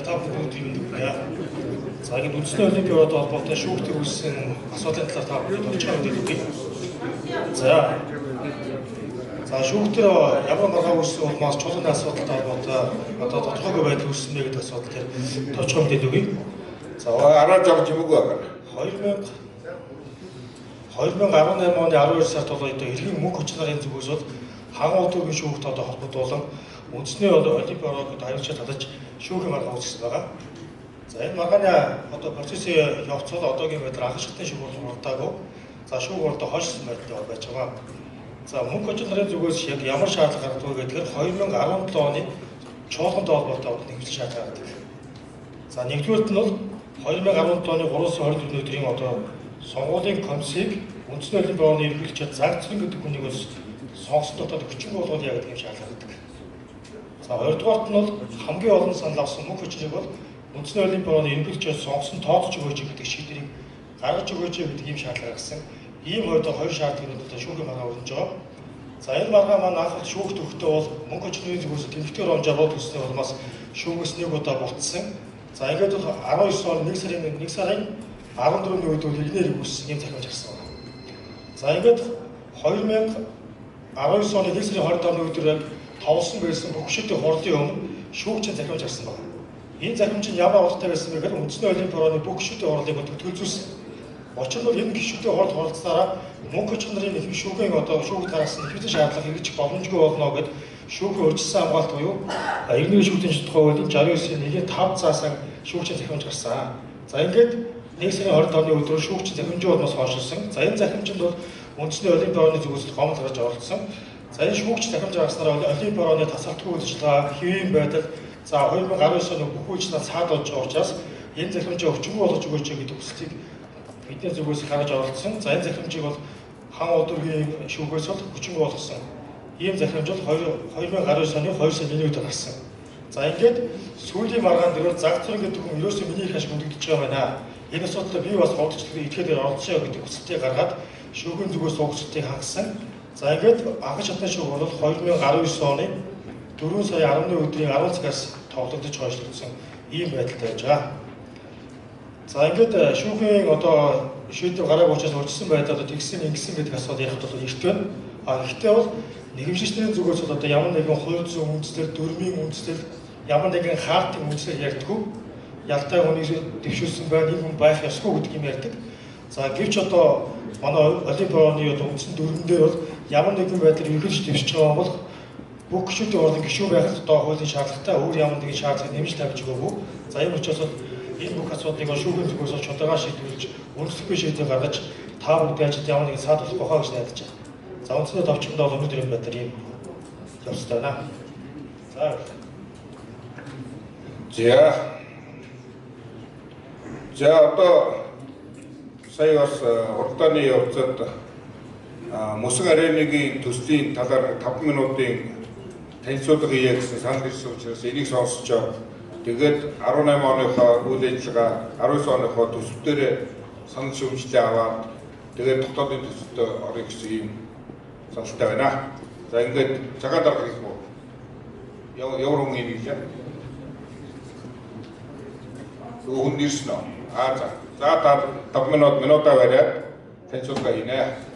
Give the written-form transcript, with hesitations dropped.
та бүхэн юм байна. За ингэ үндэсний олимпиад холбоотой шүүхтэр үүссэн асуудлын талаар та бүхэнд онцгой мэдээлэл өгье. За шүүхтэр ямар маргаа үүссэн улмаас чуулганы асуудалтай холбоотой одоо тодорхойгүй байдал үүссэн мэ гэдэг асуудал дээр онцгой мэдээлэл өгье. За араа жавж юм уу байна. 2018 оны 12 сард бол одоо эргийн мөнгө хүч нарын зүгээс бол хангалттай дүүргийн шүүхт одоо холбогдуулан үндэсний олимпиадад аюулчид талж шүүхийн маргаа үүсгэсэн байгаа. За энэ маргааны одоо процессын явцад одоогийн байдлаар анхшилтын шүүх бол хурдаагүй. За шүүх бол хойшлсон байдлаар байж байгаа. За мөнгө хүч нарын зүгээс яг ямар шаардлага гардаг вэ гэдгээр 2017 оны чуулгантай холбоотой нэгжлэл шаардлага гардаг. За нэгдүгээрт нь бол 2017 оны 3 сарын 24 өдрийн одоо сонгуулийн комиссийг үндэсний олимпиадын ерөнхийлөгчид Загцрын гэдэг хүнийг бас сонгосон дотоод хүчин болгоул яа гэдэг юм шаардлага гардаг. За хоёрдугаарт нь бол хамгийн олон санал авсан мөнгө хүчнийг бол үндэсний олимпиадын ерөнхийлөгчид сонгосон тооцож өгөөч гэдэг шийдвэрийг гаргаж өгөөч гэдэг ийм шаардлага гаргасан. Ийм хоёр шаардлагууд одоо шүүхийн маргаа өрнөж байгаа. За энэ маргаа маань анхаарал шүүхт өгөхдөө бол мөнгө хүчний зүгээс тэмдэгтээр онжоо төсний улмаас шүүгээс нэг удаа буцсан. За ингээд бол 19 он 1 сарын 14-ний үед бол иргэнээр үүссэн юм захимж гарсан байна. За ингээд 2019 оны 1 сарын 25-ны өдөр яг товлсон байсан хөгшөлтийн хурлын өмнө шүүгчийн захимж гарсан байна. Энэ захимж нь ямар утгатай байсан бэ гэхээр үндэсний олимпиадын бүх гишүүдийн хурлыг төлөвлөсөн. Учир нь энэ гишүүдийн хурд хуралцсараа мөнгө хүч нарын их шүүхийн одоо шүүх тараас нь хэвлэж шаардлага хэрэгжих боломжгүй болно гэд шүүхийн урьдчилсан хамгаалалт буюу иргэний шүүхийн тухай хуулийн 69-ийн 1-5 заасан шүүгчийн захимж гарсан. За ингээд 1 сарын 25-ны өдөр шүүгчийн захимжийн улмаас хойшлсон. За энэ захимжинд бол үндэсний олимпиадын зүгээс гомдол гаргаж оролцсон. За энэ шүүгч захимж гаргаснараа олимпиадын тасалтгүй үйлчлэгээ, хэвийн байдал, за 2019 оны бүх үйлчлэл цаадуулж байгаа учраас энэ захимжийг өвчмөр болгож өгөөч гэдэг хүслийг бидний зүгээс гаргаж оролцсон. За энэ захимжийг бол хан удирдлагын шүүхээс бол хүчин болгосон. Ийм захимж бол 2019 оны 2 сарын 1-ний өдөр гарсан. За ингээд сүүлийн маргаан дээр Загцрын гэдэг хүн ерөөсөө миний хаш хүндэгдэж байгаа байна. Энэ асуудал би бас голдчлалыг идэхээр оролцъё гэдэг хүсэлтийг гаргаад шүүхийн зүгээс угсалтыг хангасан. За ингээд анх шатны шүүх бол 2019 оны 4 сарын 10-ны өдрийн 10 цагаас тоглогдож хойшлогдсон ийм байдалтай байж байгаа. За ингээд шүүхийн одоо шийдвэр гараагүй учраас урьдчилсан байдлаар тэгсэн ингэсэн гэдэг асуудал ярих бол эрт байна. Гэхдээ бол нэгэмшигчдийн зүгээс бол одоо ямар нэгэн хувь зүйн үндэслэл, дүрмийн үндэслэл, ямар нэгэн хаалтын үндэслэл ярьдаггүй. Ялтай хүнийг дэвшүүлсэн байна, энэ хүн байх ёсгүй гэдэг юм ярьдаг. За гэвч одоо манай олимпиадын одоо үндсэн дүрмэн дээр бол ямар нэгэн байдлаар ерөнхийдөө дэвшиж байгаа бол бүх гишүүдийн хурлын гишүүн байхад одоо хуулийн шаардлагатай өөр ямар нэгэн шаардлагыг нэмж тавьж өгөөгүй. За ийм учраас энэ бүх асуудлыг шүүхийн зүгээс чударгаар шийдвэрлэж үндэслэхгүй шийдвэр гаргаж та бүгдийн ажилд ямар нэгэн саад болох байхаа гэж найдаж байна. За үндсэндээ товчхондоо өнөөдөр энэ байдлаар ийм явцтай байна. За одоо сая бас уралдааны явцад Мөсөн аренагийн төслийн талаар 5 минутын танилцуулга хийе гэсэн санал ирсэн учраас энийг сонсчоо. Тэгээд 18 оныхоо үйл ажиллагаа 19 оныхоо төсөвтөр санал шүүмжлээ аваад тэгээд дотоодын төсөвт орох гэсэн юм саналтай байна. За ингээд цагаан дарга гэх юм уу? Ямар хүн юм гэлээ? Хүн нэрсэн үү? За 5 минутаа бариад танилцуулга хийнэ.